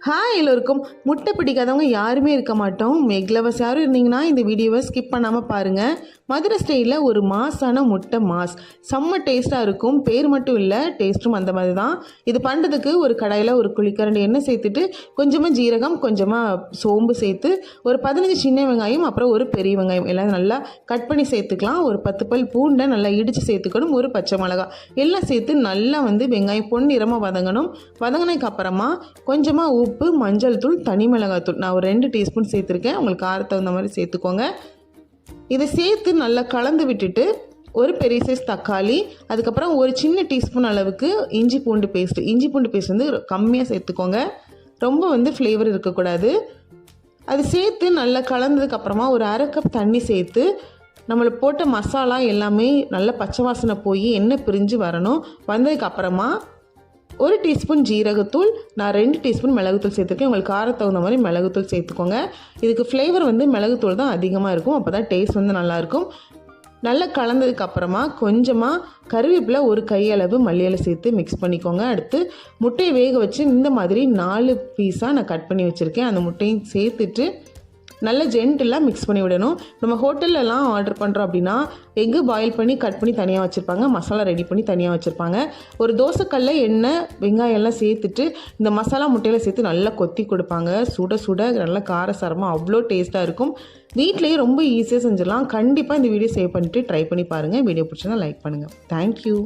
Hi எல்லோருக்கும். முட்டை பிடிக்காதவங்க யாருமே இருக்க மாட்டோம். எக் லவர்ஸ் யாரும் இருந்தீங்கன்னா இந்த வீடியோவை ஸ்கிப் பண்ணாமல் பாருங்கள். மதுரை ஸ்டைலில் ஒரு மாஸான முட்டை செம்ம டேஸ்ட்டாக இருக்கும். பேர் மட்டும் இல்லை, டேஸ்ட்டும் அந்த மாதிரி தான். இது பண்ணுறதுக்கு ஒரு கடாயில் ஒரு குழிக்கரண்டி எண்ணெய் சேர்த்துட்டு கொஞ்சமாக ஜீரகம், கொஞ்சமாக சோம்பு சேர்த்து ஒரு 15 சின்ன வெங்காயம், அப்புறம் ஒரு பெரிய வெங்காயம் எல்லாம் நல்லா கட் பண்ணி சேர்த்துக்கலாம். ஒரு 10 பல் பூண்டை நல்லா இடித்து சேர்த்துக்கணும். ஒரு பச்சை மிளகாய் எல்லாம் சேர்த்து நல்லா வெங்காயம் பொன்னிறமாக வதங்கணும். வதங்கினதுக்கு அப்புறமா கொஞ்சமாக உப்பு, மஞ்சள் தூள், தனி மிளகாய் தூள் நான் ஒரு 2 டீஸ்பூன் சேர்த்துருக்கேன். உங்களுக்கு காரத்தை தகுந்த மாதிரி சேர்த்துக்கோங்க. இதை சேர்த்து நல்லா கலந்து விட்டுட்டு ஒரு பெரிய சைஸ் தக்காளி, அதுக்கப்புறம் ஒரு சின்ன டீஸ்பூன் அளவுக்கு இஞ்சி பூண்டு பேஸ்ட் கம்மியாக சேர்த்துக்கோங்க. ரொம்ப ஃப்ளேவர் இருக்கக்கூடாது. அது சேர்த்து நல்லா கலந்ததுக்கப்புறமா ஒரு 1/2 கப் தண்ணி சேர்த்து நம்மளை போட்ட மசாலா எல்லாமே நல்லா பச்சை வாசனை போய் எண்ணெய் பிரிஞ்சு வரணும். வந்ததுக்கப்புறமா ஒரு டீஸ்பூன் ஜீரகத்தூள், நான் 2 டீஸ்பூன் மிளகுத்தூள் சேர்த்துருக்கேன். உங்களுக்கு காரத்தை தகுந்த மாதிரி மிளகுத்தூள் சேர்த்துக்கோங்க. இதுக்கு ஃப்ளேவர் மிளகுத்தூள் தான் அதிகமாக இருக்கும். அப்போ தான் டேஸ்ட் நல்லாயிருக்கும். நல்லா கலந்ததுக்கப்புறமா கொஞ்சமாக கருவேப்பிலை, ஒரு கையளவு மல்லி இலை சேர்த்து மிக்ஸ் பண்ணிக்கோங்க. அடுத்து முட்டையை வேக வச்சு இந்த மாதிரி 4 பீஸாக நான் கட் பண்ணி வச்சுருக்கேன். அந்த முட்டையும் சேர்த்துட்டு நல்லா ஜென்டிலாக மிக்ஸ் பண்ணி விடணும். நம்ம ஹோட்டல்லலாம் ஆர்டர் பண்ணுறோம் அப்படின்னா எக்கு பாயில் பண்ணி கட் பண்ணி தனியாக வச்சுருப்பாங்க, மசாலா ரெடி பண்ணி தனியாக வச்சுருப்பாங்க. ஒரு தோசைக்கல்ல எண்ணெய், வெங்காயம் எல்லாம் சேர்த்துட்டு இந்த மசாலா முட்டையில் சேர்த்து நல்லா கொத்தி கொடுப்பாங்க. சுட சுட நல்லா காரசாரமாக அவ்வளோ டேஸ்ட்டாக இருக்கும். வீட்லேயே ரொம்ப ஈஸியாக செஞ்சிடலாம். கண்டிப்பாக இந்த வீடியோ சேவ் பண்ணிவிட்டு ட்ரை பண்ணி பாருங்கள். வீடியோ பிடிச்சதா லைக் பண்ணுங்கள். தேங்க்யூ.